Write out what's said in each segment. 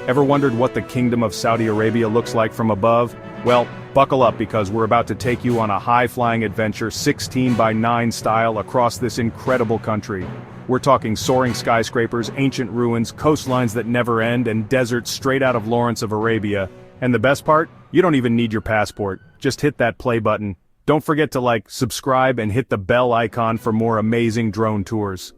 Ever wondered what the Kingdom of Saudi Arabia looks like from above? Well, buckle up because we're about to take you on a high-flying adventure 16 by 9 style across this incredible country. We're talking soaring skyscrapers, ancient ruins, coastlines that never end, and deserts straight out of Lawrence of Arabia. And the best part? You don't even need your passport. Just hit that play button. Don't forget to like, subscribe, and hit the bell icon for more amazing drone tours.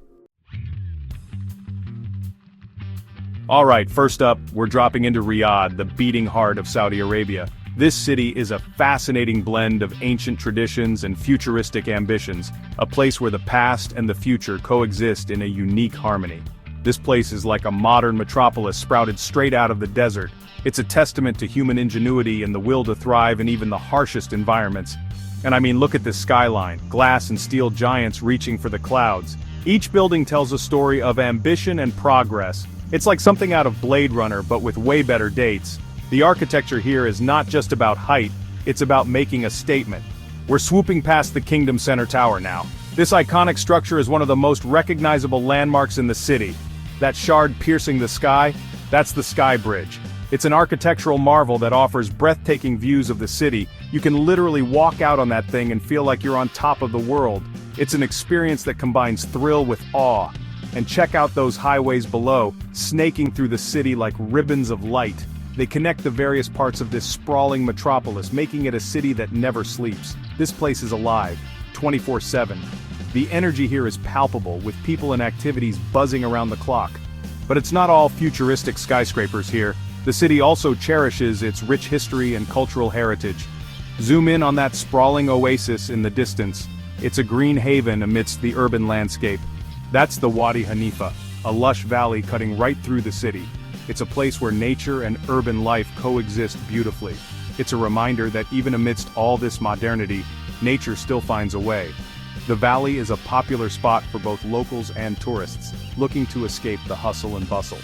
Alright, first up, we're dropping into Riyadh, the beating heart of Saudi Arabia. This city is a fascinating blend of ancient traditions and futuristic ambitions, a place where the past and the future coexist in a unique harmony. This place is like a modern metropolis sprouted straight out of the desert. It's a testament to human ingenuity and the will to thrive in even the harshest environments. And I mean, look at this skyline, glass and steel giants reaching for the clouds. Each building tells a story of ambition and progress. It's like something out of Blade Runner, but with way better dates. The architecture here is not just about height, it's about making a statement. We're swooping past the Kingdom Center Tower now. This iconic structure is one of the most recognizable landmarks in the city. That shard piercing the sky, that's the Sky Bridge. It's an architectural marvel that offers breathtaking views of the city. You can literally walk out on that thing and feel like you're on top of the world. It's an experience that combines thrill with awe. And check out those highways below, snaking through the city like ribbons of light. They connect the various parts of this sprawling metropolis, making it a city that never sleeps. This place is alive, 24/7. The energy here is palpable, with people and activities buzzing around the clock. But it's not all futuristic skyscrapers here. The city also cherishes its rich history and cultural heritage. Zoom in on that sprawling oasis in the distance. It's a green haven amidst the urban landscape. That's the Wadi Hanifa, a lush valley cutting right through the city. It's a place where nature and urban life coexist beautifully. It's a reminder that even amidst all this modernity, nature still finds a way. The valley is a popular spot for both locals and tourists, looking to escape the hustle and bustle.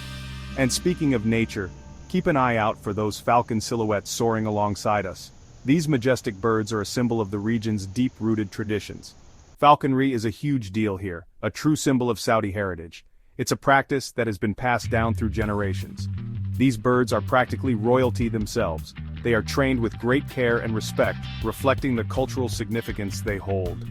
And speaking of nature, keep an eye out for those falcon silhouettes soaring alongside us. These majestic birds are a symbol of the region's deep-rooted traditions. Falconry is a huge deal here, a true symbol of Saudi heritage. It's a practice that has been passed down through generations. These birds are practically royalty themselves. They are trained with great care and respect, reflecting the cultural significance they hold.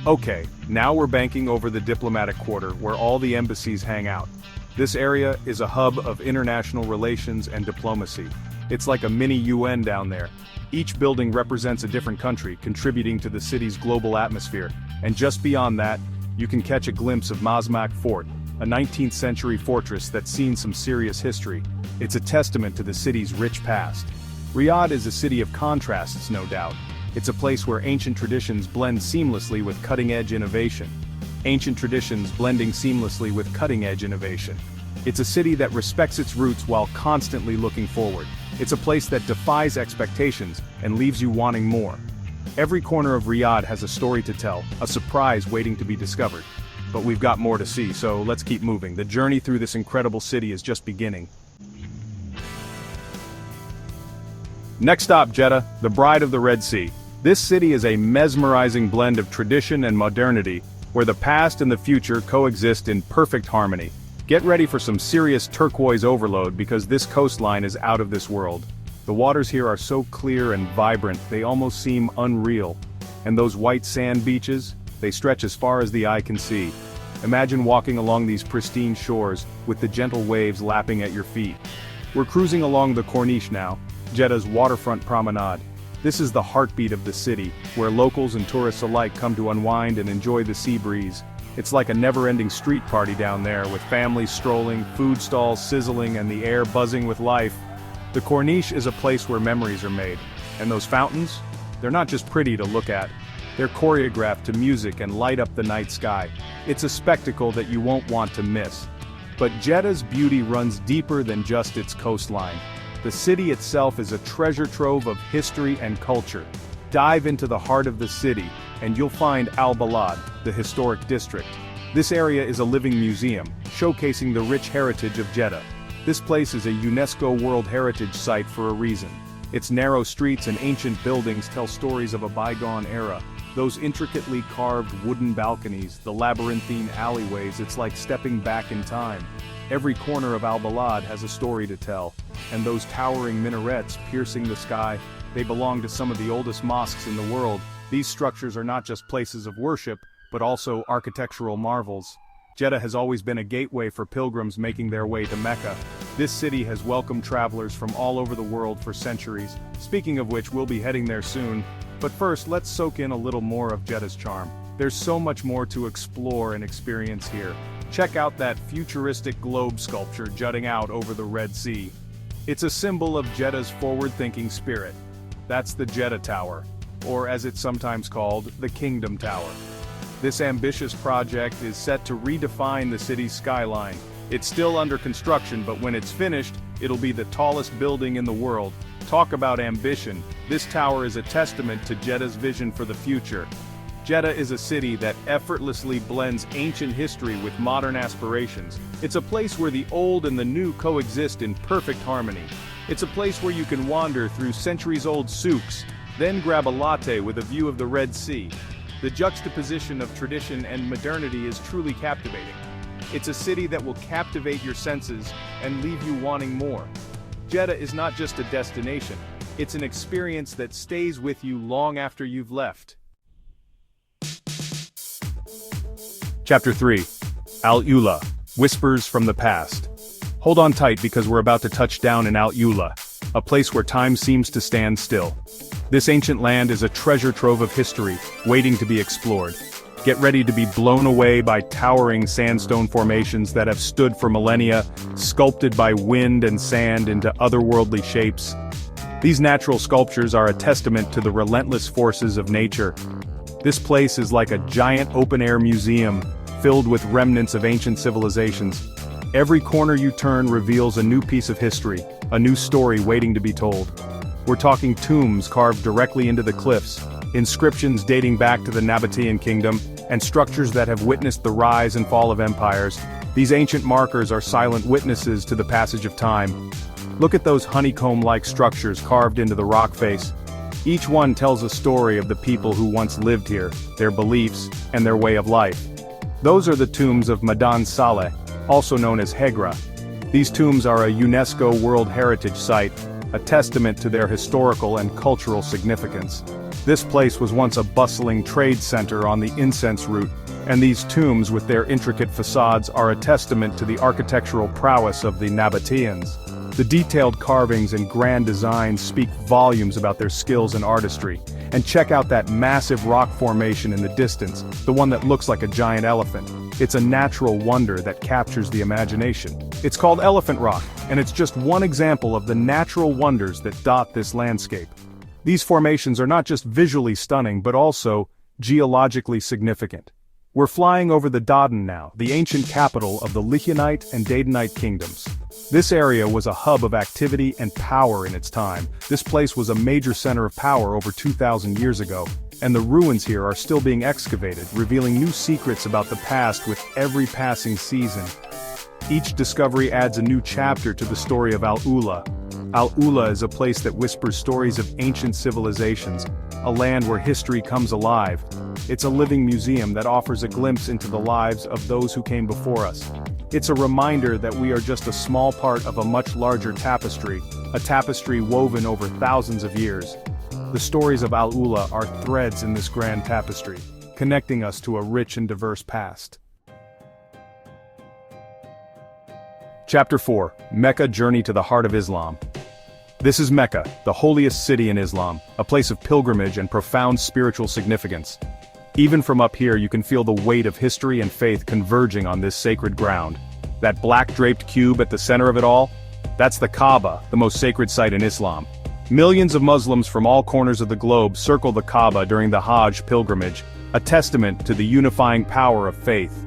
Okay, now we're banking over the diplomatic quarter, where all the embassies hang out. This area is a hub of international relations and diplomacy. It's like a mini UN down there. Each building represents a different country, contributing to the city's global atmosphere. And just beyond that, you can catch a glimpse of Majestic Fort, a 19th century fortress that's seen some serious history. It's a testament to the city's rich past. Riyadh is a city of contrasts, no doubt. It's a place where ancient traditions blend seamlessly with cutting-edge innovation. Ancient traditions blending seamlessly with cutting-edge innovation. It's a city that respects its roots while constantly looking forward. It's a place that defies expectations and leaves you wanting more. Every corner of Riyadh has a story to tell, a surprise waiting to be discovered. But we've got more to see, so let's keep moving. The journey through this incredible city is just beginning. Next stop, Jeddah, the Bride of the Red Sea. This city is a mesmerizing blend of tradition and modernity, where the past and the future coexist in perfect harmony. Get ready for some serious turquoise overload because this coastline is out of this world. The waters here are so clear and vibrant, they almost seem unreal. And those white sand beaches, they stretch as far as the eye can see. Imagine walking along these pristine shores, with the gentle waves lapping at your feet. We're cruising along the Corniche now, Jeddah's waterfront promenade. This is the heartbeat of the city, where locals and tourists alike come to unwind and enjoy the sea breeze. It's like a never-ending street party down there, with families strolling, food stalls sizzling, and the air buzzing with life. The Corniche is a place where memories are made. And those fountains? They're not just pretty to look at. They're choreographed to music and light up the night sky. It's a spectacle that you won't want to miss. But Jeddah's beauty runs deeper than just its coastline. The city itself is a treasure trove of history and culture. Dive into the heart of the city, and you'll find Al Balad, the historic district. This area is a living museum, showcasing the rich heritage of Jeddah. This place is a UNESCO World Heritage Site for a reason. Its narrow streets and ancient buildings tell stories of a bygone era. Those intricately carved wooden balconies, the labyrinthine alleyways, it's like stepping back in time. Every corner of Al-Balad has a story to tell, and those towering minarets piercing the sky, they belong to some of the oldest mosques in the world. These structures are not just places of worship, but also architectural marvels. Jeddah has always been a gateway for pilgrims making their way to Mecca. This city has welcomed travelers from all over the world for centuries. Speaking of which, we'll be heading there soon. But first, let's soak in a little more of Jeddah's charm. There's so much more to explore and experience here. Check out that futuristic globe sculpture jutting out over the Red Sea. It's a symbol of Jeddah's forward-thinking spirit. That's the Jeddah Tower, or as it's sometimes called, the Kingdom Tower. This ambitious project is set to redefine the city's skyline. It's still under construction, but when it's finished, it'll be the tallest building in the world. Talk about ambition. This tower is a testament to Jeddah's vision for the future. Jeddah is a city that effortlessly blends ancient history with modern aspirations. It's a place where the old and the new coexist in perfect harmony. It's a place where you can wander through centuries-old souks, then grab a latte with a view of the Red Sea. The juxtaposition of tradition and modernity is truly captivating. It's a city that will captivate your senses and leave you wanting more. Jeddah is not just a destination, it's an experience that stays with you long after you've left. Chapter 3. Al-Ula, Whispers from the Past. Hold on tight because we're about to touch down in Al-Ula, a place where time seems to stand still. This ancient land is a treasure trove of history, waiting to be explored. Get ready to be blown away by towering sandstone formations that have stood for millennia, sculpted by wind and sand into otherworldly shapes. These natural sculptures are a testament to the relentless forces of nature. This place is like a giant open-air museum, filled with remnants of ancient civilizations. Every corner you turn reveals a new piece of history, a new story waiting to be told. We're talking tombs carved directly into the cliffs, inscriptions dating back to the Nabatean kingdom, and structures that have witnessed the rise and fall of empires. These ancient markers are silent witnesses to the passage of time. Look at those honeycomb-like structures carved into the rock face. Each one tells a story of the people who once lived here, their beliefs, and their way of life. Those are the tombs of Madan Saleh, also known as Hegra. These tombs are a UNESCO World Heritage Site, a testament to their historical and cultural significance. This place was once a bustling trade center on the incense route, and these tombs with their intricate facades are a testament to the architectural prowess of the Nabateans. The detailed carvings and grand designs speak volumes about their skills and artistry. And check out that massive rock formation in the distance, the one that looks like a giant elephant. It's a natural wonder that captures the imagination. It's called Elephant Rock, and it's just one example of the natural wonders that dot this landscape. These formations are not just visually stunning but also geologically significant. We're flying over the Dodon now, the ancient capital of the Lycaonite and Dadanite kingdoms. This area was a hub of activity and power in its time. This place was a major center of power over 2,000 years ago, and the ruins here are still being excavated, revealing new secrets about the past with every passing season. Each discovery adds a new chapter to the story of Al-Ula. Al-Ula is a place that whispers stories of ancient civilizations, a land where history comes alive. It's a living museum that offers a glimpse into the lives of those who came before us. It's a reminder that we are just a small part of a much larger tapestry, a tapestry woven over thousands of years. The stories of Al-Ula are threads in this grand tapestry, connecting us to a rich and diverse past. Chapter 4. Mecca Journey to the Heart of Islam. This is Mecca, the holiest city in Islam, a place of pilgrimage and profound spiritual significance. Even from up here you can feel the weight of history and faith converging on this sacred ground. That black-draped cube at the center of it all? That's the Kaaba, the most sacred site in Islam. Millions of Muslims from all corners of the globe circle the Kaaba during the Hajj pilgrimage, a testament to the unifying power of faith.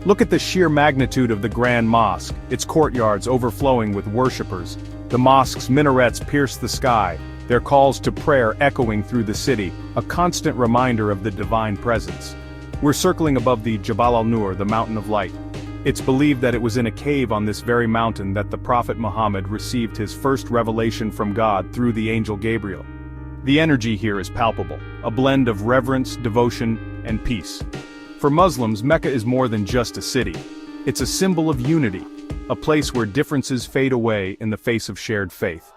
Look at the sheer magnitude of the Grand Mosque, its courtyards overflowing with worshippers. The mosque's minarets pierce the sky, their calls to prayer echoing through the city, a constant reminder of the divine presence. We're circling above the Jabal al-Nur, the Mountain of Light. It's believed that it was in a cave on this very mountain that the Prophet Muhammad received his first revelation from God through the angel Gabriel. The energy here is palpable, a blend of reverence, devotion, and peace. For Muslims, Mecca is more than just a city. It's a symbol of unity. a place where differences fade away in the face of shared faith.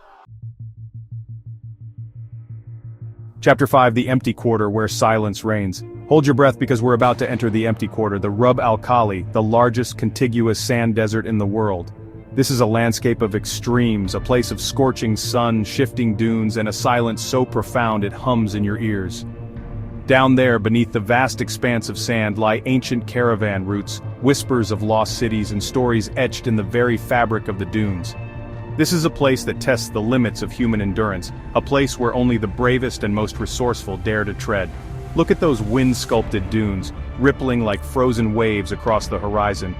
Chapter 5: The Empty Quarter, where silence reigns. Hold your breath because we're about to enter the Empty Quarter, the Rub al Khali, the largest contiguous sand desert in the world. This is a landscape of extremes, a place of scorching sun, shifting dunes, and a silence so profound it hums in your ears. Down there, beneath the vast expanse of sand, lie ancient caravan routes, whispers of lost cities and stories etched in the very fabric of the dunes. This is a place that tests the limits of human endurance, a place where only the bravest and most resourceful dare to tread. Look at those wind-sculpted dunes, rippling like frozen waves across the horizon.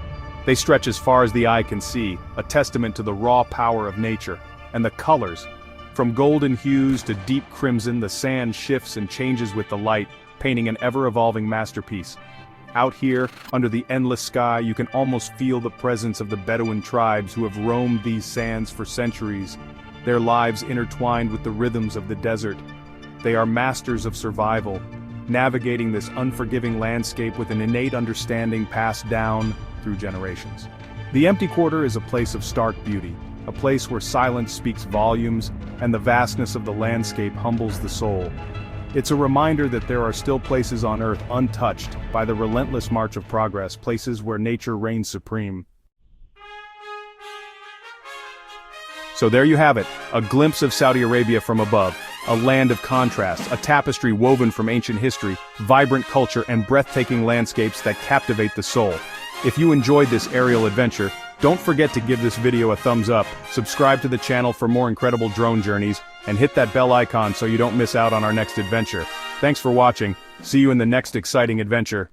They stretch as far as the eye can see, a testament to the raw power of nature. And the colors. From golden hues to deep crimson, the sand shifts and changes with the light, painting an ever-evolving masterpiece. Out here, under the endless sky, you can almost feel the presence of the Bedouin tribes who have roamed these sands for centuries, their lives intertwined with the rhythms of the desert. They are masters of survival, navigating this unforgiving landscape with an innate understanding passed down through generations. The Empty Quarter is a place of stark beauty, a place where silence speaks volumes, and the vastness of the landscape humbles the soul. It's a reminder that there are still places on Earth untouched by the relentless march of progress, places where nature reigns supreme. So there you have it, a glimpse of Saudi Arabia from above, a land of contrasts, a tapestry woven from ancient history, vibrant culture, and breathtaking landscapes that captivate the soul. If you enjoyed this aerial adventure, don't forget to give this video a thumbs up, subscribe to the channel for more incredible drone journeys, and hit that bell icon so you don't miss out on our next adventure. Thanks for watching. See you in the next exciting adventure.